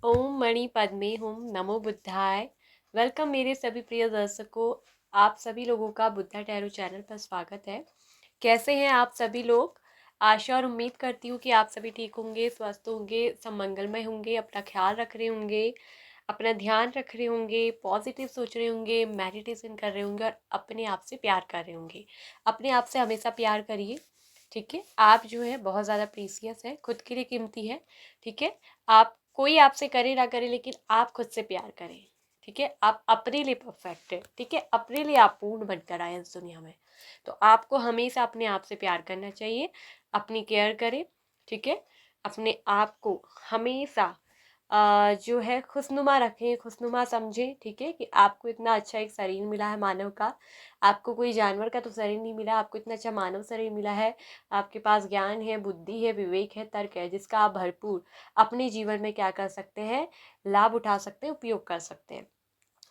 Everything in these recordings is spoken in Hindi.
ओम मणि पद्मे हुम नमो बुद्धाय। वेलकम मेरे सभी प्रिय दर्शकों। आप सभी लोगों का बुद्धा टैरो चैनल पर स्वागत है। कैसे हैं आप सभी लोग? आशा और उम्मीद करती हूँ कि आप सभी ठीक होंगे, स्वस्थ होंगे, सब मंगलमय होंगे, अपना ख्याल रख रहे होंगे, अपना ध्यान रख रहे होंगे, पॉजिटिव सोच रहे होंगे, मेडिटेशन कर रहे होंगे और अपने आप से प्यार कर रहे होंगे। अपने आप से हमेशा प्यार करिए, ठीक है। आप जो है बहुत ज़्यादा प्रीसियस है, खुद के लिए कीमती है, ठीक है। आप कोई आपसे करे ना करे, लेकिन आप खुद से प्यार करें, ठीक है। आप अपने लिए परफेक्ट है, ठीक है। अपने लिए आप पूर्ण बनकर आए इस दुनिया में। तो आपको हमेशा अपने आप से प्यार करना चाहिए, अपनी केयर करें, ठीक है। अपने आप को हमेशा जो है खुशनुमा रखें, खुशनुमा समझें, ठीक है। कि आपको इतना अच्छा एक शरीर मिला है मानव का। आपको कोई जानवर का तो शरीर नहीं मिला, आपको इतना अच्छा मानव शरीर मिला है। आपके पास ज्ञान है, बुद्धि है, विवेक है, तर्क है, जिसका आप भरपूर अपने जीवन में क्या कर सकते हैं, लाभ उठा सकते हैं, उपयोग कर सकते हैं।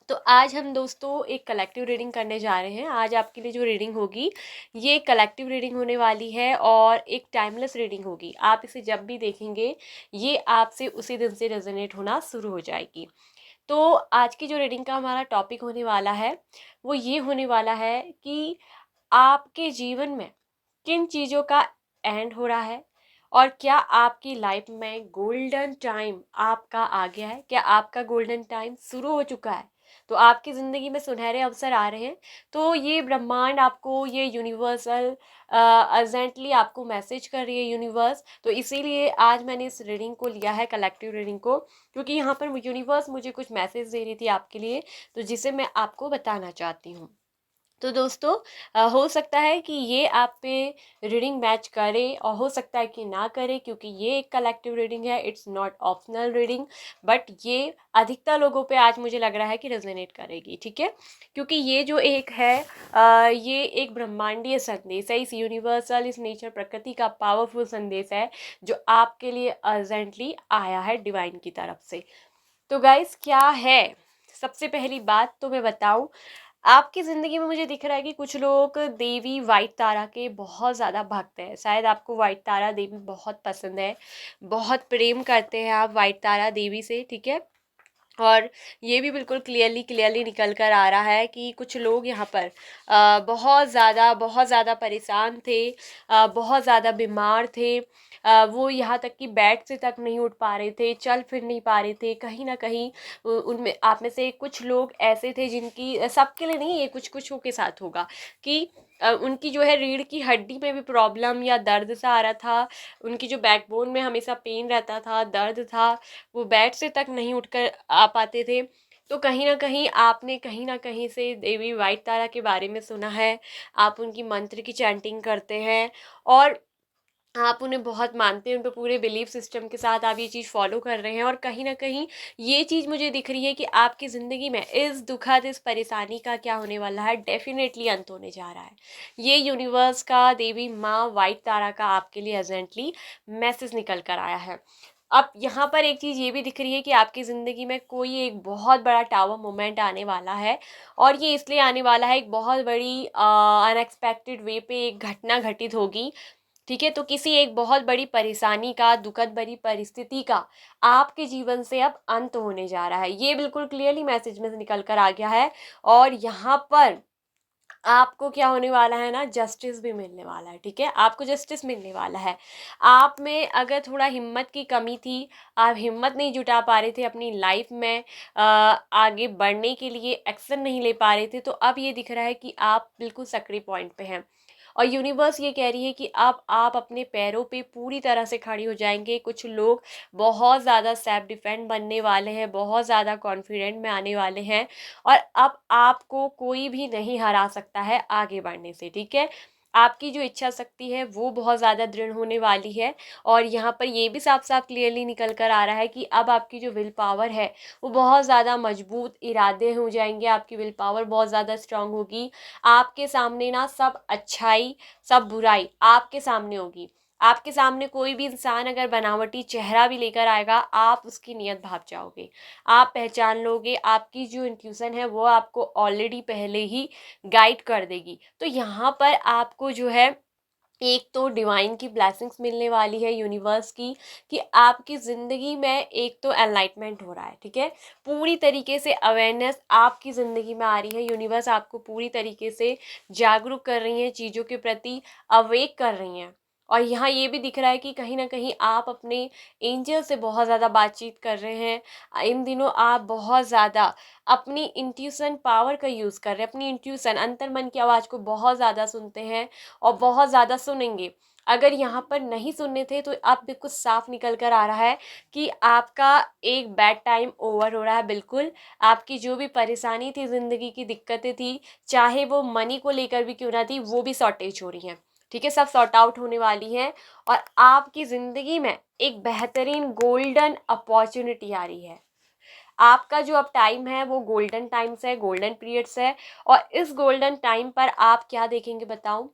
तो आज हम दोस्तों एक कलेक्टिव रीडिंग करने जा रहे हैं। आज आपके लिए जो रीडिंग होगी ये कलेक्टिव रीडिंग होने वाली है और एक टाइमलेस रीडिंग होगी। आप इसे जब भी देखेंगे ये आपसे उसी दिन से रेजोनेट होना शुरू हो जाएगी। तो आज की जो रीडिंग का हमारा टॉपिक होने वाला है वो ये होने वाला है कि आपके जीवन में किन चीज़ों का एंड हो रहा है और क्या आपकी लाइफ में गोल्डन टाइम आपका आ गया है, क्या आपका गोल्डन टाइम शुरू हो चुका है। तो आपकी ज़िंदगी में सुनहरे अवसर आ रहे हैं। तो ये ब्रह्मांड आपको, ये यूनिवर्सल अर्जेंटली आपको मैसेज कर रही है, यूनिवर्स। तो इसीलिए आज मैंने इस रीडिंग को लिया है, कलेक्टिव रीडिंग को, क्योंकि यहाँ पर यूनिवर्स मुझे कुछ मैसेज दे रही थी आपके लिए, तो जिसे मैं आपको बताना चाहती हूँ। तो दोस्तों हो सकता है कि ये आप पे रीडिंग मैच करे और हो सकता है कि ना करे, क्योंकि ये एक कलेक्टिव रीडिंग है, it's not optional reading. But ये अधिकतर लोगों पे आज मुझे लग रहा है कि रेजोनेट करेगी, ठीक है। क्योंकि ये जो एक है ये एक ब्रह्मांडीय संदेश है, इस यूनिवर्सल, इस नेचर, प्रकृति का पावरफुल संदेश है जो आपके लिए अर्जेंटली आया है डिवाइन की तरफ से। तो गाइस क्या है, सबसे पहली बात तो मैं बताऊं, आपकी ज़िंदगी में मुझे दिख रहा है कि कुछ लोग देवी वाइट तारा के बहुत ज़्यादा भक्त हैं। शायद आपको वाइट तारा देवी बहुत पसंद है, बहुत प्रेम करते हैं आप वाइट तारा देवी से, ठीक है। और ये भी बिल्कुल क्लियरली क्लियरली निकल कर आ रहा है कि कुछ लोग यहाँ पर बहुत ज़्यादा परेशान थे, बहुत ज़्यादा बीमार थे। वो यहाँ तक कि बेड से तक नहीं उठ पा रहे थे, चल फिर नहीं पा रहे थे। कहीं ना कहीं उनमें, आप में से कुछ लोग ऐसे थे जिनकी, सबके लिए नहीं, ये कुछ कुछ के साथ होगा कि उनकी जो है रीढ़ की हड्डी में भी प्रॉब्लम या दर्द सा आ रहा था। उनकी जो बैकबोन में हमेशा पेन रहता था, दर्द था, वो बेड से तक नहीं उठकर आ पाते थे। तो कहीं ना कहीं आपने कहीं ना कहीं से देवी वाइट तारा के बारे में सुना है। आप उनकी मंत्र की चैंटिंग करते हैं और आप उन्हें बहुत मानते हैं, उन पे पूरे बिलीफ सिस्टम के साथ आप ये चीज़ फॉलो कर रहे हैं। और कहीं ना कहीं ये चीज़ मुझे दिख रही है कि आपकी ज़िंदगी में इस दुखद, इस परेशानी का क्या होने वाला है, डेफिनेटली अंत होने जा रहा है। ये यूनिवर्स का, देवी माँ वाइट तारा का आपके लिए अर्जेंटली मैसेज निकल कर आया है। अब यहाँ पर एक चीज़ ये भी दिख रही है कि आपकी ज़िंदगी में कोई एक बहुत बड़ा टावर मोमेंट आने वाला है। और ये इसलिए आने वाला है, एक बहुत बड़ी अनएक्सपेक्टेड वे पे एक घटना घटित होगी, ठीक है। तो किसी एक बहुत बड़ी परेशानी का, दुखद बड़ी परिस्थिति का आपके जीवन से अब अंत होने जा रहा है। ये बिल्कुल क्लियरली मैसेज में से निकल कर आ गया है। और यहाँ पर आपको क्या होने वाला है ना, जस्टिस भी मिलने वाला है, ठीक है। आपको जस्टिस मिलने वाला है। आप में अगर थोड़ा हिम्मत की कमी थी, आप हिम्मत नहीं जुटा पा रहे थे अपनी लाइफ में आगे बढ़ने के लिए, एक्शन नहीं ले पा रहे थे, तो अब ये दिख रहा है कि आप बिल्कुल सक्रिय पॉइंट पे हैं। और यूनिवर्स ये कह रही है कि अब आप अपने पैरों पे पूरी तरह से खड़ी हो जाएंगे। कुछ लोग बहुत ज़्यादा सेल्फ डिफेंड बनने वाले हैं, बहुत ज़्यादा कॉन्फिडेंट में आने वाले हैं। और अब आपको कोई भी नहीं हरा सकता है आगे बढ़ने से, ठीक है। आपकी जो इच्छा शक्ति है वो बहुत ज़्यादा दृढ़ होने वाली है। और यहाँ पर ये भी साफ साफ क्लियरली निकल कर आ रहा है कि अब आपकी जो विल पावर है वो बहुत ज़्यादा मजबूत, इरादे हो जाएंगे, आपकी विल पावर बहुत ज़्यादा स्ट्रांग होगी। आपके सामने ना सब अच्छाई, सब बुराई आपके सामने होगी। आपके सामने कोई भी इंसान अगर बनावटी चेहरा भी लेकर आएगा, आप उसकी नीयत भाप जाओगे, आप पहचान लोगे। आपकी जो इंट्यूशन है वो आपको ऑलरेडी पहले ही गाइड कर देगी। तो यहाँ पर आपको जो है एक तो डिवाइन की ब्लेसिंग्स मिलने वाली है, यूनिवर्स की, कि आपकी ज़िंदगी में एक तो एनलाइटमेंट हो रहा है, ठीक है। पूरी तरीके से अवेयरनेस आपकी ज़िंदगी में आ रही है, यूनिवर्स आपको पूरी तरीके से जागरूक कर रही है, चीज़ों के प्रति अवेक कर रही हैं। और यहाँ ये भी दिख रहा है कि कहीं ना कहीं आप अपने एंजल से बहुत ज़्यादा बातचीत कर रहे हैं। इन दिनों आप बहुत ज़्यादा अपनी इंट्यूशन पावर का यूज़ कर रहे हैं, अपनी इंट्यूशन अंतर मन की आवाज़ को बहुत ज़्यादा सुनते हैं और बहुत ज़्यादा सुनेंगे। अगर यहाँ पर नहीं सुनने थे तो अब बिल्कुल साफ निकल कर आ रहा है कि आपका एक बैड टाइम ओवर हो रहा है। बिल्कुल आपकी जो भी परेशानी थी, ज़िंदगी की दिक्कतें थी, चाहे वो मनी को लेकर भी क्यों ना थी, वो भी शॉर्टेज हो रही हैं, ठीक है, सब सॉर्ट आउट होने वाली हैं। और आपकी ज़िंदगी में एक बेहतरीन गोल्डन अपॉर्चुनिटी आ रही है। आपका जो अब टाइम है वो गोल्डन टाइम्स है, गोल्डन पीरियड्स है। और इस गोल्डन टाइम पर आप क्या देखेंगे बताऊं?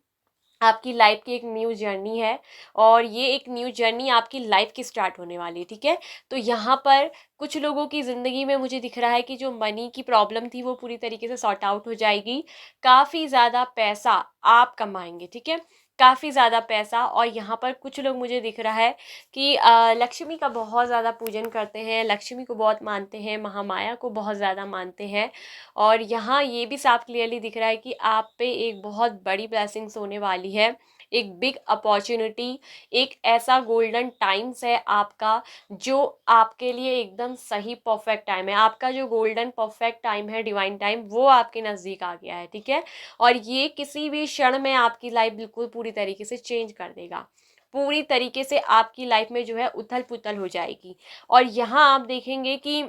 आपकी लाइफ की एक न्यू जर्नी है, और ये एक न्यू जर्नी आपकी लाइफ की स्टार्ट होने वाली है, ठीक है। तो यहाँ पर कुछ लोगों की ज़िंदगी में मुझे दिख रहा है कि जो मनी की प्रॉब्लम थी वो पूरी तरीके से सॉर्ट आउट हो जाएगी। काफ़ी ज़्यादा पैसा आप कमाएंगे, ठीक है, काफ़ी ज़्यादा पैसा। और यहाँ पर कुछ लोग मुझे दिख रहा है कि लक्ष्मी का बहुत ज़्यादा पूजन करते हैं, लक्ष्मी को बहुत मानते हैं, महामाया को बहुत ज़्यादा मानते हैं। और यहाँ ये भी साफ क्लियरली दिख रहा है कि आप पे एक बहुत बड़ी ब्लेसिंग्स होने वाली है, एक बिग अपॉर्चुनिटी, एक ऐसा गोल्डन टाइम्स है आपका, जो आपके लिए एकदम सही परफेक्ट टाइम है। आपका जो गोल्डन परफेक्ट टाइम है, डिवाइन टाइम, वो आपके नज़दीक आ गया है, ठीक है। और ये किसी भी क्षण में आपकी लाइफ बिल्कुल पूरी तरीके से चेंज कर देगा। पूरी तरीके से आपकी लाइफ में जो है उथल पुथल हो जाएगी। और यहाँ आप देखेंगे कि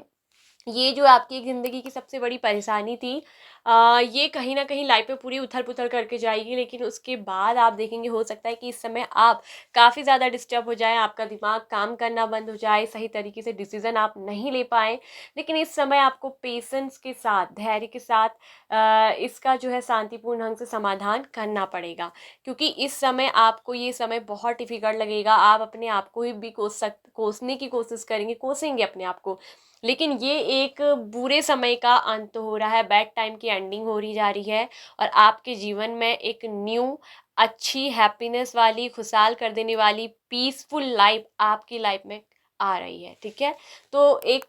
ये जो आपकी ज़िंदगी की सबसे बड़ी परेशानी थी, ये कहीं न कहीं लाइफ में पूरी उथल-पुथल करके जाएगी। लेकिन उसके बाद आप देखेंगे, हो सकता है कि इस समय आप काफ़ी ज़्यादा डिस्टर्ब हो जाएँ, आपका दिमाग काम करना बंद हो जाए, सही तरीके से डिसीज़न आप नहीं ले पाएँ। लेकिन इस समय आपको पेशेंस के साथ, धैर्य के साथ इसका जो है शांतिपूर्ण ढंग से समाधान करना पड़ेगा। क्योंकि इस समय आपको ये समय बहुत डिफ़िकल्ट लगेगा, आप अपने आप को ही भी कोसने की कोशिश करेंगे, कोसेंगे अपने आप को। लेकिन ये एक बुरे समय का अंत हो रहा है, बैड टाइम की एंडिंग हो रही जा रही है। और आपके जीवन में एक न्यू अच्छी हैप्पीनेस वाली, खुशहाल कर देने वाली, पीसफुल लाइफ आपकी लाइफ में आ रही है, ठीक है। तो एक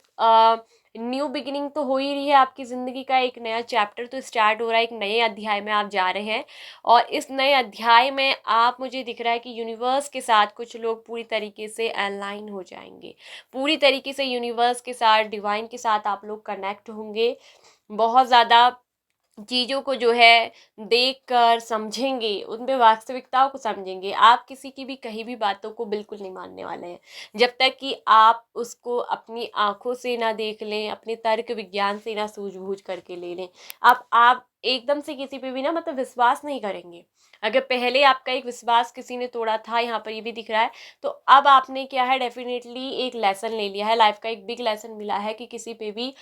न्यू बिगिनिंग तो हो ही रही है, आपकी ज़िंदगी का एक नया चैप्टर तो स्टार्ट हो रहा है, एक नए अध्याय में आप जा रहे हैं। और इस नए अध्याय में आप, मुझे दिख रहा है कि यूनिवर्स के साथ कुछ लोग पूरी तरीके से अलाइन हो जाएंगे, पूरी तरीके से यूनिवर्स के साथ, डिवाइन के साथ आप लोग कनेक्ट होंगे। बहुत ज़्यादा चीज़ों को जो है देख कर समझेंगे, उनपे वास्तविकताओं को समझेंगे। आप किसी की भी कही भी बातों को बिल्कुल नहीं मानने वाले हैं, जब तक कि आप उसको अपनी आँखों से ना देख लें, अपने तर्क विज्ञान से ना सूझ-बूझ करके ले लें। आप एकदम से किसी पे भी ना मतलब विश्वास नहीं करेंगे। अगर पहले आपका एक विश्वास किसी ने तोड़ा था, यहाँ पर ये भी दिख रहा है, तो अब आपने क्या है, डेफ़िनेटली एक लेसन ले लिया है, लाइफ़ का एक बिग लेसन मिला है कि किसी पे भी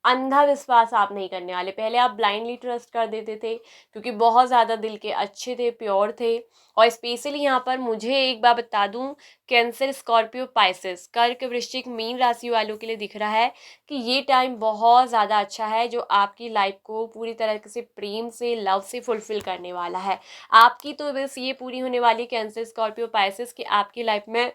अंधा विश्वास आप नहीं करने वाले। पहले आप ब्लाइंडली ट्रस्ट कर देते थे, क्योंकि बहुत ज़्यादा दिल के अच्छे थे, प्योर थे। और स्पेशली यहाँ पर मुझे एक बात बता दूँ, कैंसर, स्कॉर्पियो, पाइसेस, कर्क, वृश्चिक, मीन राशि वालों के लिए दिख रहा है कि ये टाइम बहुत ज़्यादा अच्छा है, जो आपकी लाइफ को पूरी तरह से प्रेम से, लव से फुलफ़िल करने वाला है। आपकी तो बस ये पूरी होने वाली है, कैंसर, स्कॉर्पियो, पाइसेस, कि आपकी लाइफ में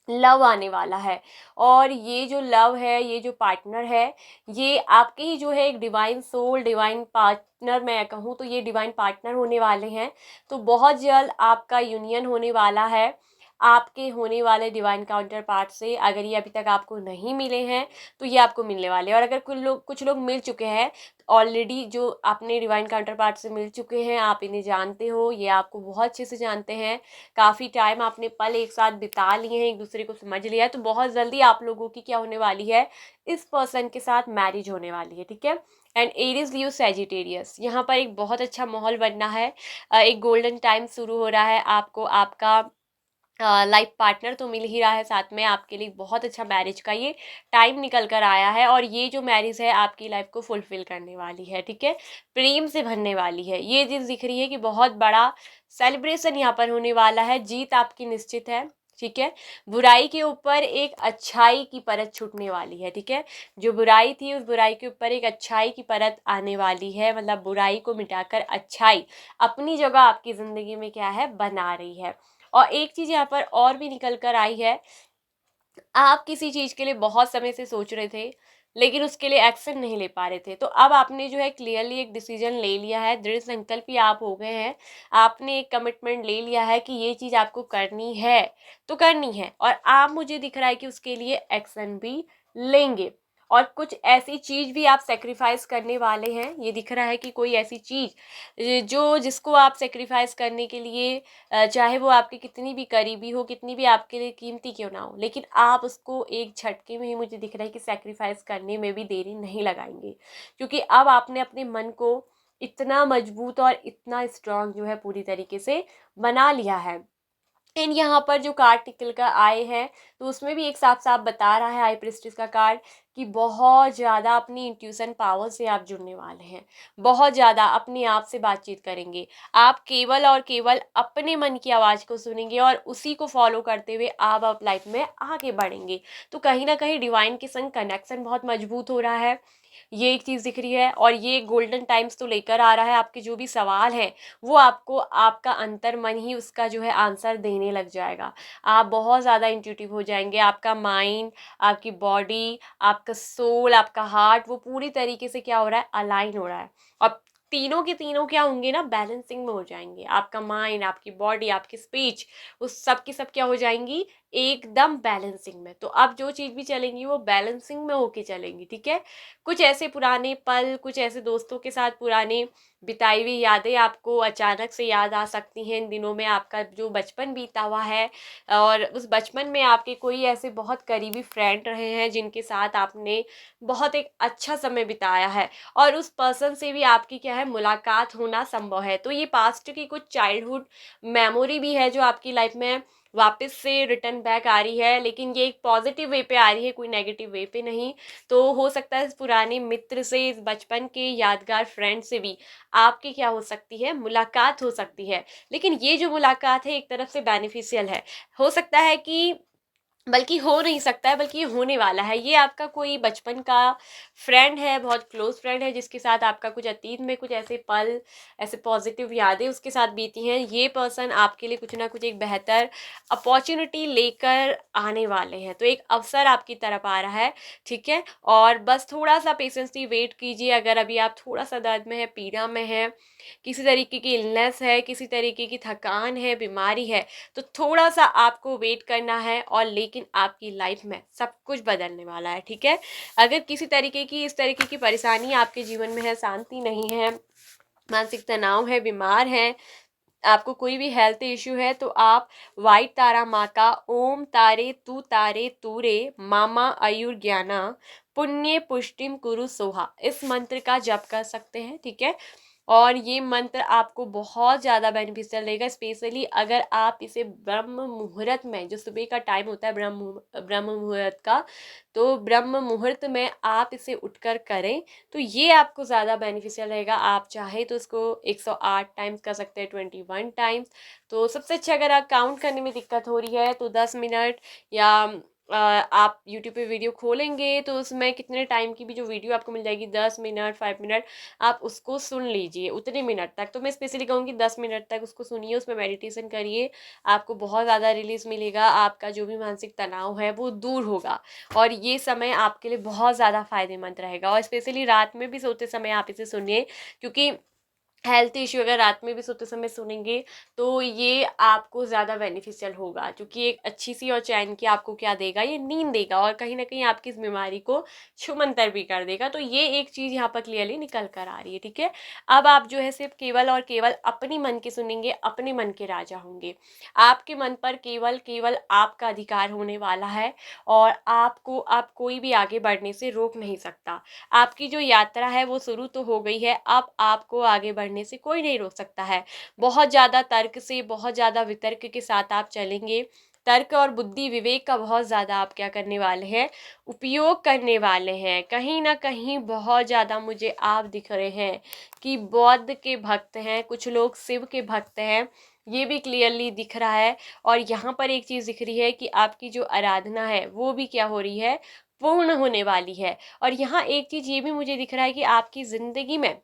लव आने वाला है। और ये जो लव है, ये जो पार्टनर है, ये आपके ही जो है एक डिवाइन सोल, डिवाइन पार्टनर मैं कहूँ तो ये डिवाइन पार्टनर होने वाले हैं। तो बहुत जल्द आपका यूनियन होने वाला है आपके होने वाले डिवाइन काउंटर पार्ट से। अगर ये अभी तक आपको नहीं मिले हैं तो ये आपको मिलने वाले हैं। और अगर कुछ लोग मिल चुके हैं ऑलरेडी, जो अपने डिवाइन काउंटर पार्ट से मिल चुके हैं, आप इन्हें जानते हो, ये आपको बहुत अच्छे से जानते हैं, काफ़ी टाइम आपने पल एक साथ बिता लिए हैं, एक दूसरे को समझ लिया है, तो बहुत जल्दी आप लोगों की क्या होने वाली है, इस पर्सन के साथ मैरिज होने वाली है, ठीक है। एंड एरीज, लियो, सैजिटेरियस, यहाँ पर एक बहुत अच्छा माहौल बनना है। एक गोल्डन टाइम शुरू हो रहा है आपको। आपका लाइफ पार्टनर तो मिल ही रहा है, साथ में आपके लिए बहुत अच्छा मैरिज का ये टाइम निकल कर आया है। और ये जो मैरिज है आपकी लाइफ को फुलफिल करने वाली है, ठीक है, प्रेम से भरने वाली है। ये चीज़ दिख रही है कि बहुत बड़ा सेलिब्रेशन यहाँ पर होने वाला है, जीत आपकी निश्चित है। ठीक है। बुराई के ऊपर एक अच्छाई की परत छूटने वाली है, ठीक है। जो बुराई थी उस बुराई के ऊपर एक अच्छाई की परत आने वाली है, मतलब बुराई को मिटाकर अच्छाई अपनी जगह आपकी ज़िंदगी में क्या है, बना रही है। और एक चीज़ यहाँ पर और भी निकल कर आई है, आप किसी चीज़ के लिए बहुत समय से सोच रहे थे लेकिन उसके लिए एक्शन नहीं ले पा रहे थे, तो अब आपने जो है क्लियरली एक डिसीजन ले लिया है, दृढ़ संकल्पी आप हो गए हैं। आपने एक कमिटमेंट ले लिया है कि ये चीज़ आपको करनी है तो करनी है, और आप, मुझे दिख रहा है कि उसके लिए एक्शन भी लेंगे। और कुछ ऐसी चीज़ भी आप सेक्रीफाइस करने वाले हैं, ये दिख रहा है कि कोई ऐसी चीज़ जो जिसको आप सेक्रीफाइस करने के लिए चाहे वो आपकी कितनी भी करीबी हो, कितनी भी आपके लिए कीमती क्यों ना हो, लेकिन आप उसको एक झटके में ही, मुझे दिख रहा है कि सैक्रिफाइस करने में भी देरी नहीं लगाएंगे, क्योंकि अब आपने अपने मन को इतना मजबूत और इतना स्ट्रांग जो है पूरी तरीके से बना लिया है। एंड यहाँ पर जो कार्ड निकल कर आए हैं तो उसमें भी एक साफ साफ बता रहा है, हाई प्रिस्टेस का कार्ड, कि बहुत ज़्यादा अपनी इंट्यूशन पावर से आप जुड़ने वाले हैं, बहुत ज़्यादा अपने आप से बातचीत करेंगे। आप केवल और केवल अपने मन की आवाज़ को सुनेंगे और उसी को फॉलो करते हुए आप लाइफ में आगे बढ़ेंगे। तो कहीं ना कहीं डिवाइन के संग कनेक्शन बहुत मजबूत हो रहा है, ये एक चीज़ दिख रही है। और ये गोल्डन टाइम्स तो लेकर आ रहा है, आपके जो भी सवाल हैं वो आपको आपका अंतर्मन ही उसका जो है आंसर देने लग जाएगा। आप बहुत ज़्यादा इंट्यूटिव हो जाएंगे, आपका माइंड, आपकी बॉडी, आपका सोल, आपका हार्ट, वो पूरी तरीके से क्या हो रहा है, अलाइन हो रहा है। और तीनों के तीनों क्या होंगे ना, बैलेंसिंग में हो जाएंगे। आपका माइंड, आपकी बॉडी, आपकी स्पीच, उस सब की सब क्या हो जाएंगी, एकदम बैलेंसिंग में। तो अब जो चीज़ भी चलेंगी वो बैलेंसिंग में होके चलेंगी, ठीक है। कुछ ऐसे पुराने पल, कुछ ऐसे दोस्तों के साथ पुराने बिताई हुई यादें आपको अचानक से याद आ सकती हैं इन दिनों में, आपका जो बचपन बीता हुआ है, और उस बचपन में आपके कोई ऐसे बहुत करीबी फ्रेंड रहे हैं जिनके साथ आपने बहुत एक अच्छा समय बिताया है, और उस पर्सन से भी आपकी क्या है, मुलाकात होना संभव है। तो ये पास्ट की कुछ चाइल्डहुड मेमोरी भी है जो आपकी लाइफ में वापस से रिटर्न बैक आ रही है, लेकिन ये एक पॉजिटिव वे पे आ रही है, कोई नेगेटिव वे पे नहीं। तो हो सकता है इस पुराने मित्र से, इस बचपन के यादगार फ्रेंड से भी आपकी क्या हो सकती है, मुलाकात हो सकती है। लेकिन ये जो मुलाकात है एक तरफ से बेनिफिशियल है, हो सकता है कि, बल्कि हो नहीं सकता है, बल्कि ये होने वाला है। ये आपका कोई बचपन का फ्रेंड है, बहुत क्लोज फ्रेंड है, जिसके साथ आपका कुछ अतीत में कुछ ऐसे पल, ऐसे पॉजिटिव यादें उसके साथ बीती हैं। ये पर्सन आपके लिए कुछ ना कुछ एक बेहतर अपॉर्चुनिटी लेकर आने वाले हैं, तो एक अवसर आपकी तरफ आ रहा है, ठीक है। और बस थोड़ा सा पेशेंसली वेट कीजिए। अगर अभी आप थोड़ा सा दर्द में है, पीड़ा में है, किसी तरीके की इलनेस है, किसी तरीके की थकान है, बीमारी है, तो थोड़ा सा आपको वेट करना है, और लेकिन आपकी लाइफ में सब कुछ बदलने वाला है, ठीक है। अगर किसी तरीके की, इस तरीके की परेशानी आपके जीवन में है, शांति नहीं है, मानसिक तनाव है, बीमार है, आपको कोई भी हेल्थ इश्यू है, तो आप वाइट तारा माँ का ओम तारे तूरे मामा आयुर ज्ञाना पुण्य पुष्टिम कुरु सोहा, इस मंत्र का जप कर सकते हैं, ठीक है। और ये मंत्र आपको बहुत ज़्यादा बेनिफिशियल रहेगा, स्पेशली अगर आप इसे ब्रह्म मुहूर्त में, जो सुबह का टाइम होता है ब्रह्म मुहूर्त का, तो ब्रह्म मुहूर्त में आप इसे उठकर करें तो ये आपको ज़्यादा बेनिफिशियल रहेगा। आप चाहे तो इसको 108 टाइम्स कर सकते हैं, 21 टाइम्स। तो सबसे अच्छा, अगर आप काउंट करने में दिक्कत हो रही है तो 10 मिनट, या आप यूट्यूब पे वीडियो खोलेंगे तो उसमें कितने टाइम की भी जो वीडियो आपको मिल जाएगी, 10 मिनट, 5 मिनट, आप उसको सुन लीजिए उतने मिनट तक। तो मैं स्पेशली कहूँगी 10 मिनट तक उसको सुनिए, उसमें मेडिटेशन करिए, आपको बहुत ज़्यादा रिलीज मिलेगा, आपका जो भी मानसिक तनाव है वो दूर होगा, और ये समय आपके लिए बहुत ज़्यादा फायदेमंद रहेगा। और स्पेशली रात में भी सोते समय आप इसे सुनिए, क्योंकि हेल्थ इश्यू अगर रात में भी सोते समय सुनेंगे तो ये आपको ज़्यादा बेनिफिशियल होगा, क्योंकि एक अच्छी सी और चैन की आपको क्या देगा, ये नींद देगा, और कहीं ना कहीं आपकी इस बीमारी को छूमंतर भी कर देगा। तो ये एक चीज़ यहाँ पर क्लियरली निकल कर आ रही है, ठीक है। अब आप जो है सिर्फ केवल और केवल अपनी मन के सुनेंगे, अपने मन के राजा होंगे। आपके मन पर केवल केवल आपका अधिकार होने वाला है, और आपको आप कोई भी आगे बढ़ने से रोक नहीं सकता। आपकी जो यात्रा है वो शुरू तो हो गई है, अब आपको आगे बढ़ने से कोई नहीं रोक सकता है। बहुत ज़्यादा तर्क से, बहुत ज़्यादा वितर्क के साथ आप चलेंगे, तर्क और बुद्धि विवेक का बहुत ज़्यादा आप क्या करने वाले हैं, उपयोग करने वाले हैं। कहीं ना कहीं बहुत ज़्यादा मुझे आप दिख रहे हैं कि बौद्ध के भक्त हैं, कुछ लोग शिव के भक्त हैं, ये भी क्लियरली दिख रहा है। और यहाँ पर एक चीज़ दिख रही है कि आपकी जो आराधना है वो भी क्या हो रही है, पूर्ण होने वाली है। और यहाँ एक चीज़ ये भी मुझे दिख रहा है कि आपकी ज़िंदगी में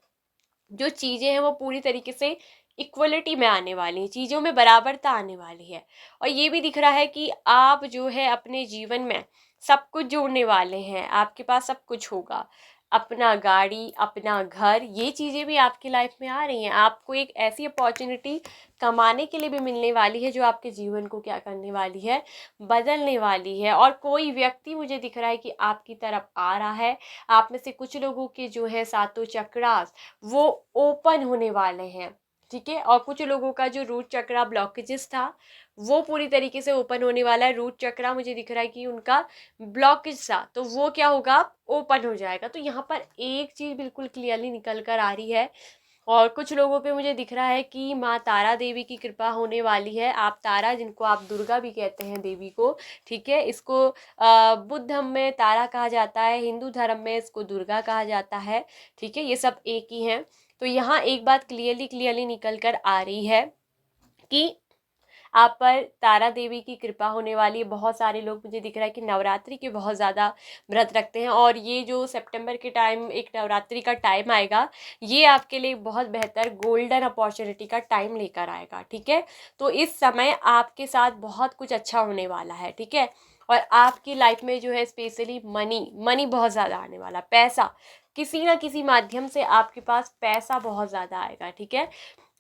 जो चीज़ें हैं वो पूरी तरीके से इक्वलिटी में आने वाली हैं, चीज़ों में बराबरता आने वाली है। और ये भी दिख रहा है कि आप जो है अपने जीवन में सब कुछ जोड़ने वाले हैं, आपके पास सब कुछ होगा, अपना गाड़ी, अपना घर, ये चीज़ें भी आपकी लाइफ में आ रही हैं। आपको एक ऐसी अपॉर्चुनिटी कमाने के लिए भी मिलने वाली है जो आपके जीवन को क्या करने वाली है, बदलने वाली है। और कोई व्यक्ति मुझे दिख रहा है कि आपकी तरफ आ रहा है। आप में से कुछ लोगों के जो है सातों चक्रास वो ओपन होने वाले हैं, ठीक है। और कुछ लोगों का जो रूट चक्रा ब्लॉकेजेस था वो पूरी तरीके से ओपन होने वाला है। रूट चक्रा मुझे दिख रहा है कि उनका ब्लॉकेज था तो वो क्या होगा, ओपन हो जाएगा। तो यहाँ पर एक चीज़ बिल्कुल क्लियरली निकल कर आ रही है। और कुछ लोगों पे मुझे दिख रहा है कि माँ तारा देवी की कृपा होने वाली है। आप तारा, जिनको आप दुर्गा भी कहते हैं देवी को, ठीक है, इसको बुद्ध धर्म में तारा कहा जाता है, हिंदू धर्म में इसको दुर्गा कहा जाता है, ठीक है, ये सब एक ही हैं। तो यहाँ एक बात क्लियरली क्लियरली निकल कर आ रही है कि आप पर तारा देवी की कृपा होने वाली है। बहुत सारे लोग, मुझे दिख रहा है कि नवरात्रि के बहुत ज़्यादा व्रत रखते हैं और ये जो सितंबर के टाइम एक नवरात्रि का टाइम आएगा, ये आपके लिए बहुत बेहतर गोल्डन अपॉर्चुनिटी का टाइम लेकर आएगा, ठीक है। तो इस समय आपके साथ बहुत कुछ अच्छा होने वाला है, ठीक है। और आपकी लाइफ में जो है स्पेशली मनी मनी बहुत ज़्यादा आने वाला, पैसा किसी ना किसी माध्यम से आपके पास पैसा बहुत ज़्यादा आएगा, ठीक है।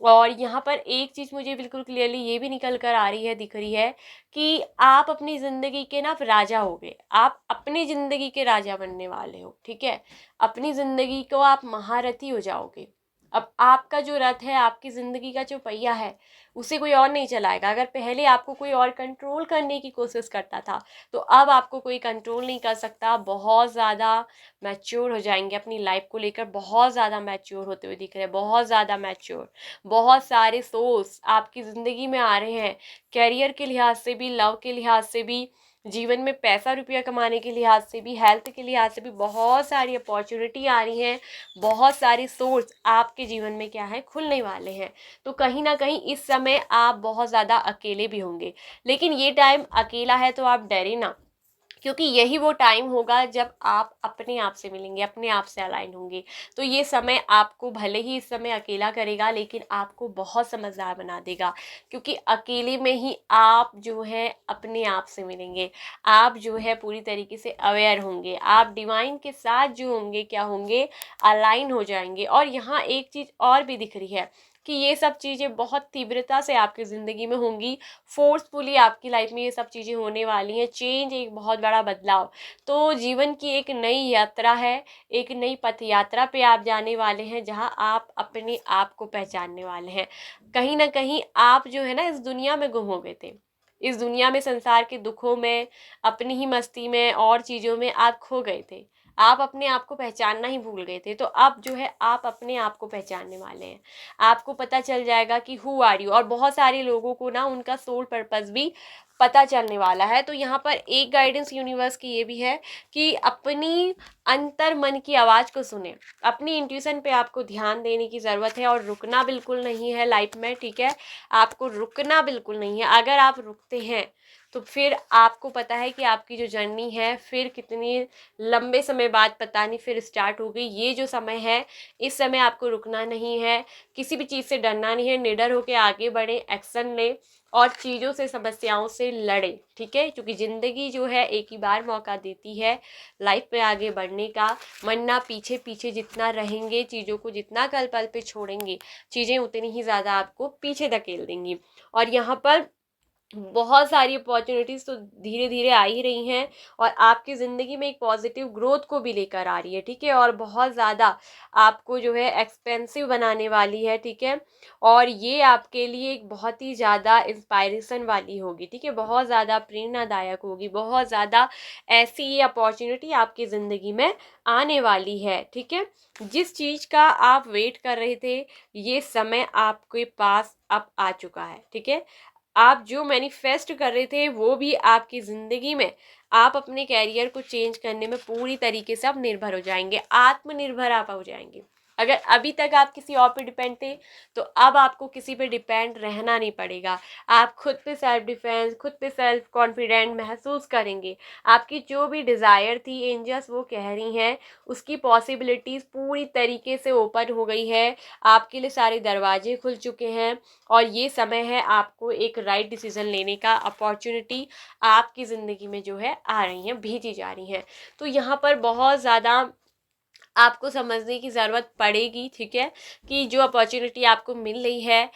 और यहाँ पर एक चीज़ मुझे बिल्कुल क्लियरली ये भी निकल कर आ रही है, दिख रही है कि आप अपनी ज़िंदगी के ना राजा होगे, आप अपनी ज़िंदगी के राजा बनने वाले हो, ठीक है। अपनी ज़िंदगी को आप महारथी हो जाओगे। अब आपका जो रथ है, आपकी ज़िंदगी का जो पहिया है, उसे कोई और नहीं चलाएगा। अगर पहले आपको कोई और कंट्रोल करने की कोशिश करता था, तो अब आपको कोई कंट्रोल नहीं कर सकता। बहुत ज़्यादा मैच्योर हो जाएंगे अपनी लाइफ को लेकर, बहुत ज़्यादा मैच्योर होते हुए दिख रहे हैं, बहुत ज़्यादा मैच्योर। बहुत सारे सोर्स आपकी ज़िंदगी में आ रहे हैं, करियर के लिहाज से भी, लव के लिहाज से भी, जीवन में पैसा रुपया कमाने के लिहाज से भी, हेल्थ के लिहाज से भी बहुत सारी अपॉर्चुनिटी आ रही हैं। बहुत सारे सोर्स आपके जीवन में क्या है, खुलने वाले हैं। तो कहीं ना कहीं इस समय आप बहुत ज़्यादा अकेले भी होंगे, लेकिन ये टाइम अकेला है तो आप डरे ना, क्योंकि यही वो टाइम होगा जब आप अपने आप से मिलेंगे, अपने आप से अलाइन होंगे। तो ये समय आपको भले ही इस समय अकेला करेगा, लेकिन आपको बहुत समझदार बना देगा, क्योंकि अकेले में ही आप जो है अपने आप से मिलेंगे। आप जो है पूरी तरीके से अवेयर होंगे, आप डिवाइन के साथ जो होंगे, क्या होंगे, अलाइन हो जाएंगे। और यहाँ एक चीज़ और भी दिख रही है कि ये सब चीज़ें बहुत तीव्रता से आपकी ज़िंदगी में होंगी, फोर्सफुली आपकी लाइफ में ये सब चीज़ें होने वाली हैं। चेंज, एक बहुत बड़ा बदलाव। तो जीवन की एक नई यात्रा है, एक नई पथ यात्रा पे आप जाने वाले हैं, जहाँ आप अपने आप को पहचानने वाले हैं। कहीं ना कहीं आप जो है ना इस दुनिया में गुम हो गए थे, इस दुनिया में संसार के दुखों में, अपनी ही मस्ती में और चीज़ों में आप खो गए थे। आप अपने आप को पहचानना ही भूल गए थे। तो अब जो है आप अपने आप को पहचानने वाले हैं, आपको पता चल जाएगा कि हु आर यू। और बहुत सारे लोगों को ना उनका सोल पर्पस भी पता चलने वाला है। तो यहाँ पर एक गाइडेंस यूनिवर्स की ये भी है कि अपनी अंतर मन की आवाज़ को सुने, अपनी इंट्यूशन पे आपको ध्यान देने की ज़रूरत है और रुकना बिल्कुल नहीं है लाइफ में, ठीक है। आपको रुकना बिल्कुल नहीं है। अगर आप रुकते हैं तो फिर आपको पता है कि आपकी जो जर्नी है फिर कितनी लंबे समय बाद पता नहीं फिर स्टार्ट हो गई। ये जो समय है, इस समय आपको रुकना नहीं है, किसी भी चीज़ से डरना नहीं है, निडर होकर आगे बढ़े, एक्शन ले और चीज़ों से, समस्याओं से लड़े, ठीक है। क्योंकि ज़िंदगी जो है एक ही बार मौका देती है लाइफ में आगे बढ़ने का। वरना पीछे पीछे जितना रहेंगे, चीज़ों को जितना कल पल पे छोड़ेंगे, चीज़ें उतनी ही ज़्यादा आपको पीछे धकेल देंगी। और यहाँ पर बहुत सारी अपॉर्चुनिटीज़ तो धीरे धीरे आ ही रही हैं और आपकी ज़िंदगी में एक पॉजिटिव ग्रोथ को भी लेकर आ रही है, ठीक है। और बहुत ज़्यादा आपको जो है एक्सपेंसिव बनाने वाली है, ठीक है। और ये आपके लिए एक बहुत ही ज़्यादा इंस्पायरेशन वाली होगी, ठीक है, बहुत ज़्यादा प्रेरणादायक होगी, बहुत ज़्यादा ऐसी ये अपॉर्चुनिटी आपकी ज़िंदगी में आने वाली है, ठीक है। जिस चीज़ का आप वेट कर रहे थे, ये समय आपके पास अब आ चुका है, ठीक है। आप जो मैनिफेस्ट कर रहे थे वो भी आपकी ज़िंदगी में, आप अपने कैरियर को चेंज करने में पूरी तरीके से आप निर्भर हो जाएंगे, आत्मनिर्भर आप हो जाएंगे। अगर अभी तक आप किसी और पे डिपेंड थे तो अब आपको किसी पे डिपेंड रहना नहीं पड़ेगा। आप खुद पे सेल्फ डिफेंस, खुद पे सेल्फ कॉन्फिडेंट महसूस करेंगे। आपकी जो भी डिज़ायर थी एंजल्स वो कह रही हैं उसकी पॉसिबिलिटीज़ पूरी तरीके से ओपन हो गई है। आपके लिए सारे दरवाजे खुल चुके हैं और ये समय है आपको एक राइट डिसीज़न लेने का। अपॉर्चुनिटी आपकी ज़िंदगी में जो है आ रही हैं, भेजी जा रही हैं। तो यहाँ पर बहुत ज़्यादा आपको समझने की ज़रूरत पड़ेगी, ठीक है, कि जो अपॉर्चुनिटी आपको मिल रही है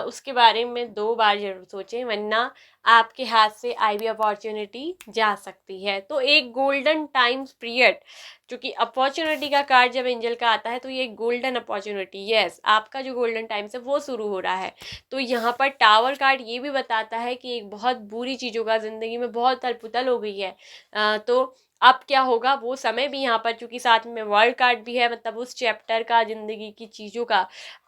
उसके बारे में 2 बार ज़रूर सोचें, वरना आपके हाथ से आई हुई अपॉर्चुनिटी जा सकती है। तो एक गोल्डन टाइम्स पीरियड, क्योंकि अपॉर्चुनिटी का कार्ड जब एंजल का आता है तो ये एक गोल्डन अपॉर्चुनिटी, यस, आपका जो गोल्डन टाइम्स है वो शुरू हो रहा है। तो यहाँ पर टावर कार्ड ये भी बताता है कि एक बहुत बुरी चीज़ों का ज़िंदगी में बहुत तलपुतल हो गई है। तो अब क्या होगा वो समय भी यहाँ पर, चूंकि साथ में वर्ल्ड कार्ड भी है, मतलब उस चैप्टर का, ज़िंदगी की चीज़ों का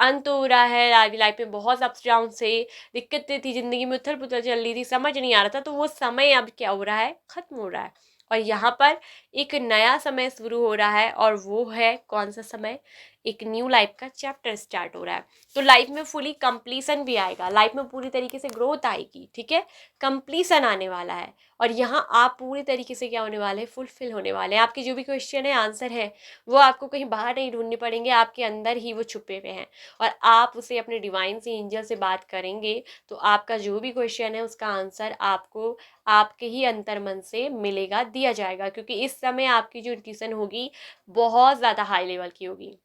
अंत हो रहा है। आपकी लाइफ में बहुत अप्स डाउन से दिक्कतें थी, ज़िंदगी में उथल पुथल चल रही थी, समझ नहीं आ रहा था, तो वो समय अब क्या हो रहा है, ख़त्म हो रहा है और यहाँ पर एक नया समय शुरू हो रहा है। और वो है कौन सा समय, एक न्यू लाइफ का चैप्टर स्टार्ट हो रहा है। तो लाइफ में फुली कंप्लीसन भी आएगा, लाइफ में पूरी तरीके से ग्रोथ आएगी, ठीक है, कंप्लीसन आने वाला है। और यहाँ आप पूरी तरीके से क्या होने वाले हैं, फुलफिल होने वाले हैं। आपके जो भी क्वेश्चन है, आंसर है, वो आपको कहीं बाहर नहीं ढूंढने पड़ेंगे, आपके अंदर ही वो छुपे हुए हैं और आप उसे अपने डिवाइन से, एंजल से बात करेंगे तो आपका जो भी क्वेश्चन है उसका आंसर आपको आपके ही अंतर मन से मिलेगा, दिया जाएगा। क्योंकि इस समय आपकी जो इंट्यूशन होगी बहुत ज़्यादा हाई लेवल की होगी,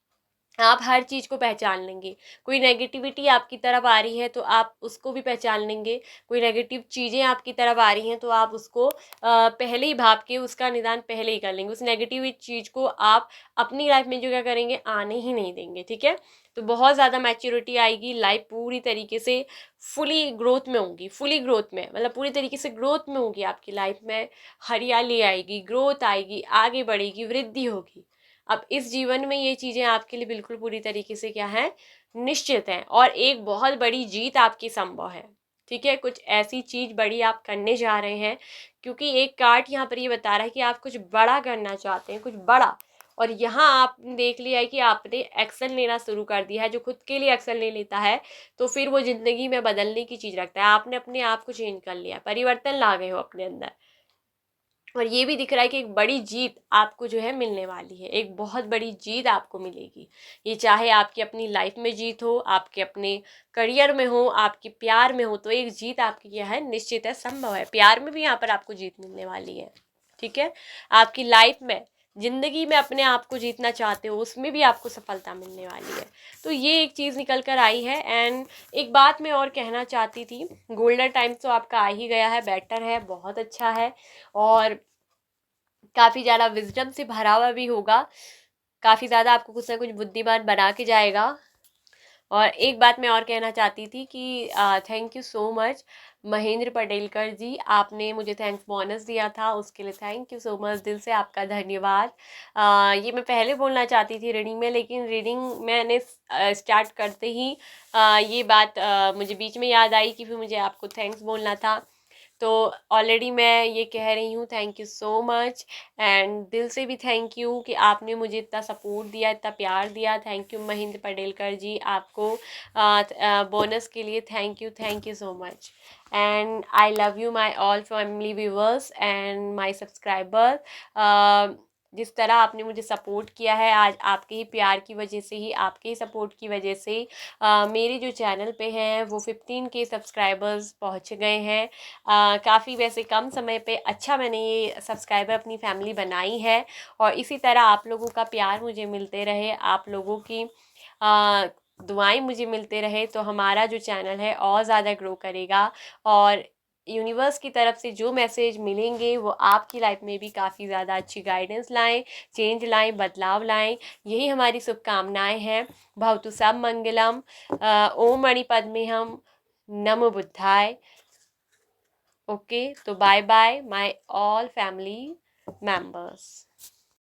आप हर चीज़ को पहचान लेंगे। कोई नेगेटिविटी आपकी तरफ आ रही है तो आप उसको भी पहचान लेंगे, कोई नेगेटिव चीज़ें आपकी तरफ आ रही हैं तो आप उसको पहले ही भाप के उसका निदान पहले ही कर लेंगे। उस नेगेटिव चीज़ को आप अपनी लाइफ में जो क्या करेंगे, आने ही नहीं देंगे, ठीक है। तो बहुत ज़्यादा मैच्योरिटी आएगी, लाइफ पूरी तरीके से फुली ग्रोथ में होगी, फुली ग्रोथ में मतलब पूरी तरीके से ग्रोथ में होगी आपकी लाइफ में। हरियाली आएगी, ग्रोथ आएगी, आगे बढ़ेगी, वृद्धि होगी। अब इस जीवन में ये चीज़ें आपके लिए बिल्कुल पूरी तरीके से क्या है, निश्चित हैं। और एक बहुत बड़ी जीत आपकी संभव है, ठीक है, कुछ ऐसी चीज़ बड़ी आप करने जा रहे हैं। क्योंकि एक कार्ड यहाँ पर ये बता रहा है कि आप कुछ बड़ा करना चाहते हैं, कुछ बड़ा। और यहाँ आपने देख लिया है कि आपने एक्शन लेना शुरू कर दिया है। जो खुद के लिए एक्शन ले लेता है तो फिर वो ज़िंदगी में बदलने की चीज़ रखता है। आपने अपने आप को चेंज कर लिया, परिवर्तन ला गए हो अपने अंदर। और ये भी दिख रहा है कि एक बड़ी जीत आपको जो है मिलने वाली है, एक बहुत बड़ी जीत आपको मिलेगी। ये चाहे आपकी अपनी लाइफ में जीत हो, आपके अपने करियर में हो, आपके प्यार में हो, तो एक जीत आपकी क्या है, निश्चित है, संभव है। प्यार में भी यहाँ पर आपको जीत मिलने वाली है, ठीक है। आपकी लाइफ में, ज़िंदगी में अपने आप को जीतना चाहते हो, उसमें भी आपको सफलता मिलने वाली है। तो ये एक चीज़ निकल कर आई है। एंड एक बात मैं और कहना चाहती थी, गोल्डन टाइम तो आपका आ ही गया है, बेटर है, बहुत अच्छा है और काफ़ी ज़्यादा विज़डम से भरा हुआ भी होगा, काफ़ी ज़्यादा आपको कुछ ना कुछ बुद्धिमान बना के जाएगा। और एक बात मैं और कहना चाहती थी कि thank you so much Mahendra Patelkar ji, आपने मुझे थैंक्स बोनस दिया था, उसके लिए थैंक यू सो मच, दिल से आपका धन्यवाद। ये मैं पहले बोलना चाहती थी रीडिंग में, लेकिन रीडिंग मैंने स्टार्ट करते ही ये बात मुझे बीच में याद आई कि फिर मुझे आपको थैंक्स बोलना था। तो ऑलरेडी मैं ये कह रही हूँ, thank you so much. And दिल से भी थैंक यू कि आपने मुझे इतना सपोर्ट दिया, इतना प्यार दिया। थैंक यू महेंद्र पटेलकर जी, आपको बोनस के लिए thank you so much. And I love you my all family viewers and my subscriber. जिस तरह आपने मुझे सपोर्ट किया है, आज आपके ही प्यार की वजह से ही, आपके ही सपोर्ट की वजह से मेरे जो चैनल पे हैं वो 15K सब्सक्राइबर्स पहुँच गए हैं। काफ़ी वैसे कम समय पे अच्छा मैंने ये सब्सक्राइबर अपनी फैमिली बनाई है। और इसी तरह आप लोगों का प्यार मुझे मिलते रहे, आप लोगों की दुआएं मुझे मिलते रहे, तो हमारा जो चैनल है और ज़्यादा ग्रो करेगा। और यूनिवर्स की तरफ से जो मैसेज मिलेंगे वो आपकी लाइफ में भी काफ़ी ज़्यादा अच्छी गाइडेंस लाएं, चेंज लाएं, बदलाव लाएं, यही हमारी शुभकामनाएं हैं। भवतु सब मंगलम। ओम मणि पद्मे हम, नमो बुद्धाय। ओके, तो bye bye my all family members.